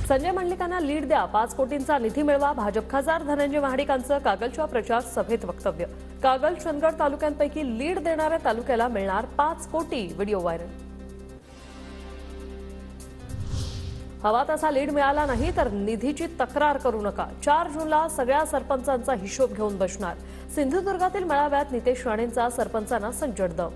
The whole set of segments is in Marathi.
संजय मंडलिकांना लीड द्या, 5 कोटींचा निधी मिळवा. भाजप खासदार धनंजय महाडिकांचं कागलच्या प्रचार सभेत वक्तव्य. कागल चंदगड तालुक्यांपैकी लीड देणाऱ्या तालुक्याला मिळणार 5 कोटी. Video viral. हवा तसा लीड मिळाला नाही तर निधीची तक्रार करू नका. 4 जूनला सगळ्या सरपंचांचा हिशोब घेऊन बसणार. सिंधुदुर्गातील मेळाव्यात नितेश राणेंचा सरपंचांना संजड दम.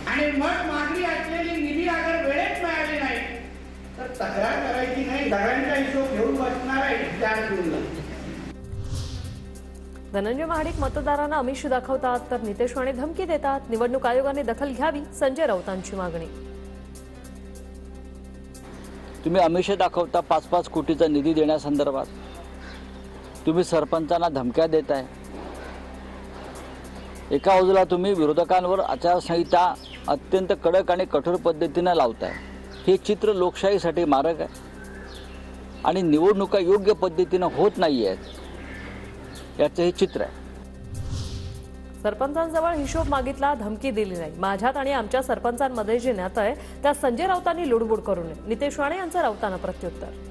आणि मग मागणी असलेली निधी अगर वेळेत मिळाली नाही तर तक्रार करायची नाही. सगळ्यांचा हिशोब घेऊन बसणार आहे 4 जूनला. धनंजय महाडिक मतदारांना आमिष दाखवतात तर नितेश राणे धमकी देतात. निवडणूक आयोगाने दखल घ्यावी, संजय राऊतांची मागणी. तुम्ही आमिष दाखवता 5-5 कोटीचा निधी देण्यासंदर्भात. तुम्ही सरपंचांना धमक्या देताय. एका बाजूला तुम्ही विरोधकांवर आचारसंहिता अत्यंत कडक आणि कठोर पद्धतीने लावताय. हे चित्र लोकशाहीसाठी मारक आहे आणि निवडणुका योग्य पद्धतीने होत नाही आहेत याचं हे चित्र आहे. सरपंचांजवळ हिशोब मागितला, धमकी दिली नाही. माझ्यात आणि आमच्या सरपंचांमध्ये जे नातं आहे त्या संजय राऊतांनी लुडबुड करू नये. नितेश राणे यांचं राऊतांना प्रत्युत्तर.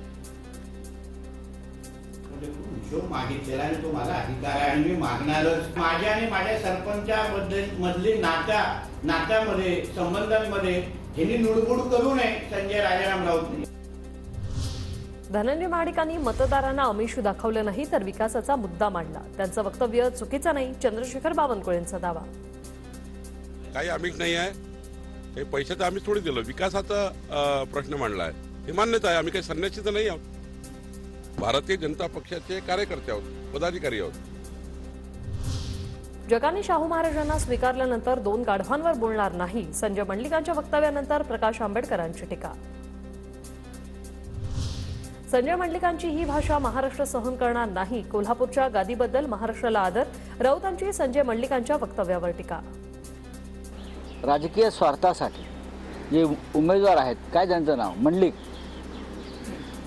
हिशोब मागितलेला आणि तो माझा अधिकार आहे आणि मी मागणारच. माझ्या आणि माझ्या सरपंचामधली नात्यामध्ये संबंधांमध्ये ह्यांनी लुडबुड करू नये संजय राजाराम राऊत. धनंजय महाडिकांनी मतदारांना आमिष दाखवलं नाही तर विकासाचा मुद्दा मांडला. त्यांचं वक्तव्य चुकीचं नाही. चंद्रशेखर बावनकुळेंचा दावा. काही आमिष नाही आहे. काही पैशाचं आम्ही थोडी दिलं. विकासाचा प्रश्न मांडला आहे. हे मान्यच आहे. आम्ही काही संन्यासी तर नाही आहोत. भारतीय जनता पक्षाचे कार्यकर्ते आहोत, पदाधिकारी आहोत. जगाने शाहू महाराजांना स्वीकारल्यानंतर 2 गाढवांवर बोलणार नाही. संजय मंडलिकांच्या वक्तव्यानंतर प्रकाश आंबेडकरांची टीका. संजय मंडलिकांची ही भाषा महाराष्ट्र सहन करणार नाही. कोल्हापूरच्या गादीबद्दल महाराष्ट्राला आदर. राऊतांची संजय मंडलिकांच्या वक्तव्यावर टीका. राजकीय स्वार्थासाठी जे उमेदवार आहेत, काय त्यांचं नाव, मंडलिक,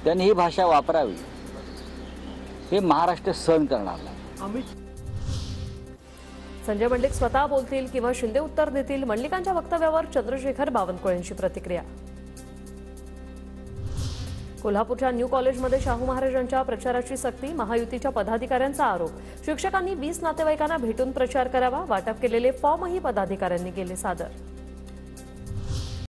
त्यांनी ही भाषा वापरावी हे महाराष्ट्र सहन करणार नाही. संजय मंडलिक स्वतः बोलतील किंवा शिंदे उत्तर देतील. मंडलिकांच्या वक्तव्यावर चंद्रशेखर बावनकुळेंची प्रतिक्रिया. कोल्हापूरच्या न्यू कॉलेजमध्ये शाहू महाराजांच्या प्रचाराची सक्ती. महायुतीच्या पदाधिकाऱ्यांचा आरोप. शिक्षकांनी 20 नातेवाईकांना भेटून प्रचार करावा. वाटप केलेले फॉर्मही पदाधिकाऱ्यांनी केले सादर.